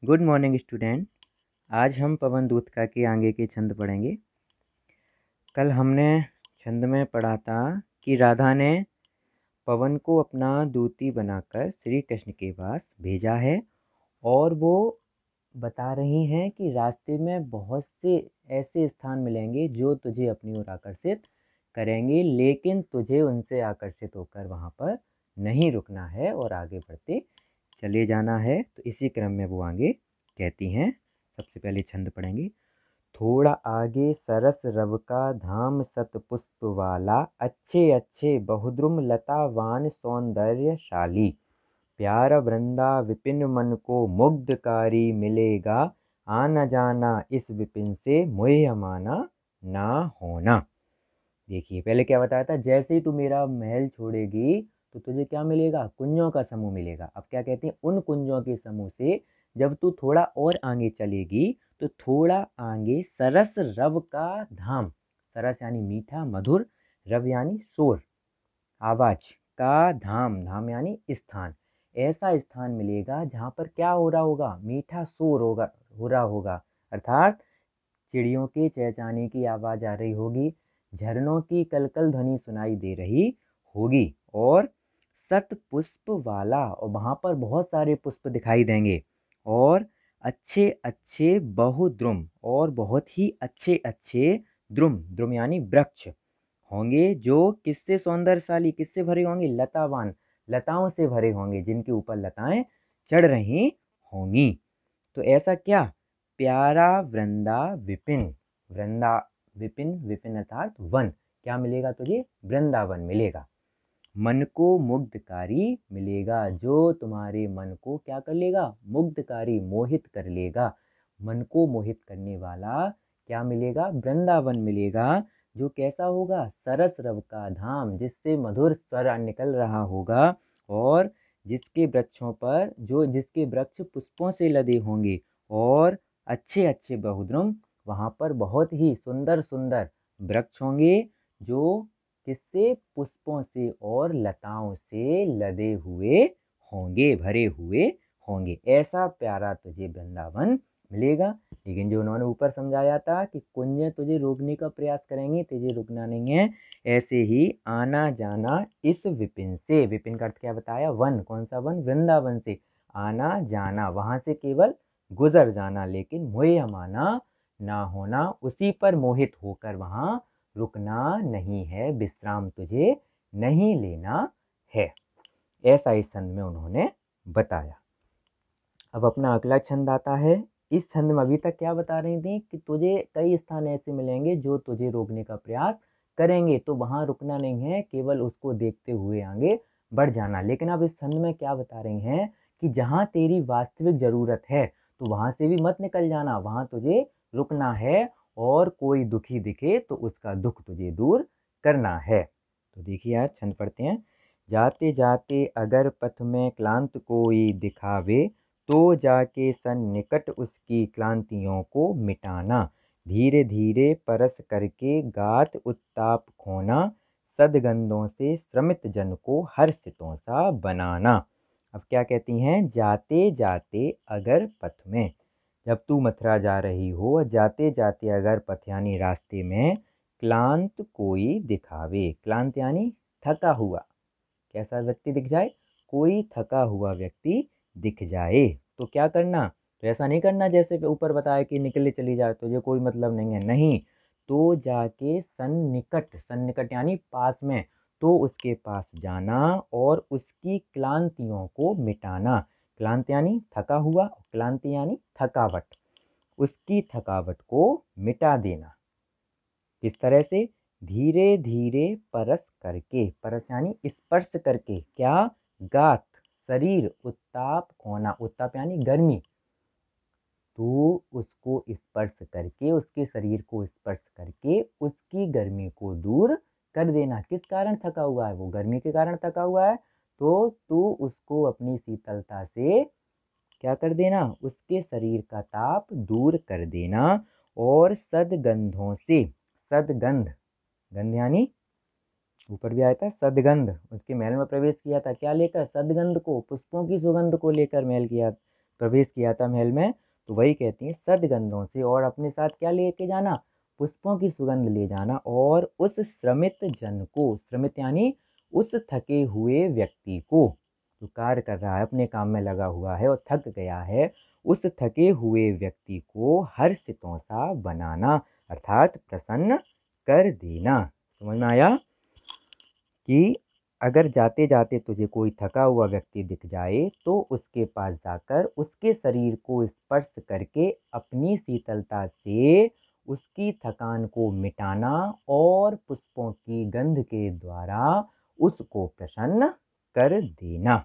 Good morning student. आज हम पवन दूतका के आगे के छंद पढ़ेंगे। कल हमने छंद में पढ़ा था कि राधा ने पवन को अपना दूती बनाकर श्री कृष्ण के पास भेजा है और वो बता रही हैं कि रास्ते में बहुत से ऐसे स्थान मिलेंगे जो तुझे अपनी ओर आकर्षित करेंगे, लेकिन तुझे उनसे आकर्षित होकर वहाँ पर नहीं रुकना है और आगे बढ़ते चले जाना है। तो इसी क्रम में वो आगे कहती हैं। सबसे पहले छंद पढ़ेंगे। थोड़ा आगे सरस रव का धाम सत पुष्प वाला, अच्छे अच्छे बहुद्रुम लतावान सौंदर्यशाली, प्यारा वृंदा विपिन मन को मुग्धकारी मिलेगा, आना जाना इस विपिन से मोह माना ना होना। देखिए पहले क्या बताया था, जैसे ही तू मेरा महल छोड़ेगी तो तुझे क्या मिलेगा, कुंजों का समूह मिलेगा। अब क्या कहते हैं, उन कुंजों के समूह से जब तू थोड़ा और आगे चलेगी तो थोड़ा आगे सरस रव का धाम, सरस यानी मीठा मधुर, रव यानी शोर आवाज, का धाम, धाम यानी स्थान, ऐसा स्थान मिलेगा जहाँ पर क्या हो रहा होगा, मीठा शोर होगा, हो रहा होगा। अर्थात चिड़ियों के चहचहाने की आवाज़ आ रही होगी, झरनों की कलकल ध्वनि सुनाई दे रही होगी, और सत पुष्प वाला, और वहाँ पर बहुत सारे पुष्प दिखाई देंगे, और अच्छे अच्छे बहुद्रुम, और बहुत ही अच्छे अच्छे द्रुम, द्रुम यानी वृक्ष होंगे, जो किससे सौंदर्यशाली, किससे भरे होंगे, लतावान, लताओं से भरे होंगे, जिनके ऊपर लताएं चढ़ रही होंगी। तो ऐसा क्या, प्यारा वृंदा विपिन, वृंदा विपिन, विपिन अर्थात वन, क्या मिलेगा तुझे, वृंदावन मिलेगा। मन को मुग्धकारी मिलेगा, जो तुम्हारे मन को क्या कर लेगा, मुग्धकारी, मोहित कर लेगा। मन को मोहित करने वाला क्या मिलेगा, वृंदावन मिलेगा, जो कैसा होगा, सरस रव का धाम, जिससे मधुर स्वर निकल रहा होगा, और जिसके वृक्षों पर, जो जिसके वृक्ष पुष्पों से लदे होंगे, और अच्छे अच्छे बहुद्रुम, वहाँ पर बहुत ही सुंदर सुंदर वृक्ष होंगे, जो किससे, पुष्पों से और लताओं से लदे हुए होंगे, भरे हुए होंगे। ऐसा प्यारा तुझे वृंदावन मिलेगा। लेकिन जो उन्होंने ऊपर समझाया था कि कुंज तुझे रोकने का प्रयास करेंगे, तुझे रुकना नहीं है। ऐसे ही आना जाना इस विपिन से, विपिन का अर्थ क्या बताया, वन, कौन सा वन, वृंदावन से आना जाना, वहां से केवल गुजर जाना, लेकिन मोह माना ना होना, उसी पर मोहित होकर वहां रुकना नहीं है, विश्राम तुझे नहीं लेना है। ऐसा इस छंद में उन्होंने बताया। अब अपना अगला छंद आता है। इस छंद में अभी तक क्या बता रही थी कि तुझे कई स्थान ऐसे मिलेंगे जो तुझे रोकने का प्रयास करेंगे, तो वहां रुकना नहीं है, केवल उसको देखते हुए आगे बढ़ जाना। लेकिन अब इस छंद में क्या बता रही हैं कि जहां तेरी वास्तविक जरूरत है तो वहां से भी मत निकल जाना, वहां तुझे रुकना है, और कोई दुखी दिखे तो उसका दुख तुझे दूर करना है। तो देखिए आज छंद पढ़ते हैं। जाते जाते अगर पथ में क्लांत कोई दिखावे, तो जाके सन्निकट उसकी क्लांतियों को मिटाना, धीरे धीरे परस करके गात उत्ताप खोना, सदगंधों से श्रमित जन को हर्षितों सा बनाना। अब क्या कहती हैं, जाते जाते अगर पथ में, जब तू मथुरा जा रही हो, जाते जाते अगर पथ यानी रास्ते में, क्लांत कोई दिखावे, क्लांत यानी थका हुआ, कैसा व्यक्ति दिख जाए, कोई थका हुआ व्यक्ति दिख जाए, तो क्या करना, तो ऐसा नहीं करना जैसे ऊपर बताया कि निकले चली जाए, तुझे कोई मतलब नहीं है, नहीं, तो जाके सन्निकट, सन्निकट यानी पास में, तो उसके पास जाना और उसकी क्लांतियों को मिटाना। क्लांति यानी थका हुआ, क्लांति यानी थकावट, उसकी थकावट को मिटा देना। किस तरह से, धीरे धीरे परस करके, परस यानी स्पर्श करके, क्या, गात, शरीर, उत्ताप खोना, उत्ताप यानी गर्मी, तो उसको स्पर्श करके, उसके शरीर को स्पर्श करके उसकी गर्मी को दूर कर देना। किस कारण थका हुआ है, वो गर्मी के कारण थका हुआ है, तो तू उसको अपनी शीतलता से क्या कर देना, उसके शरीर का ताप दूर कर देना, और सदगंधों से, सदगंध, गंध यानी ऊपर भी आया था सदगंध, उसके महल में प्रवेश किया था, क्या लेकर, सदगंध को, पुष्पों की सुगंध को लेकर महल किया प्रवेश किया था महल में, तो वही कहती हैं सदगंधों से, और अपने साथ क्या लेके जाना, पुष्पों की सुगंध ले जाना, और उस श्रमित जन को, श्रमित यानी उस थके हुए व्यक्ति को, जो कार्य कर रहा है, अपने काम में लगा हुआ है और थक गया है, उस थके हुए व्यक्ति को हर्षितों सा बनाना, अर्थात प्रसन्न कर देना। समझ में आया कि अगर जाते जाते तुझे कोई थका हुआ व्यक्ति दिख जाए तो उसके पास जाकर उसके शरीर को स्पर्श करके अपनी शीतलता से उसकी थकान को मिटाना और पुष्पों की गंध के द्वारा उसको प्रसन्न कर देना।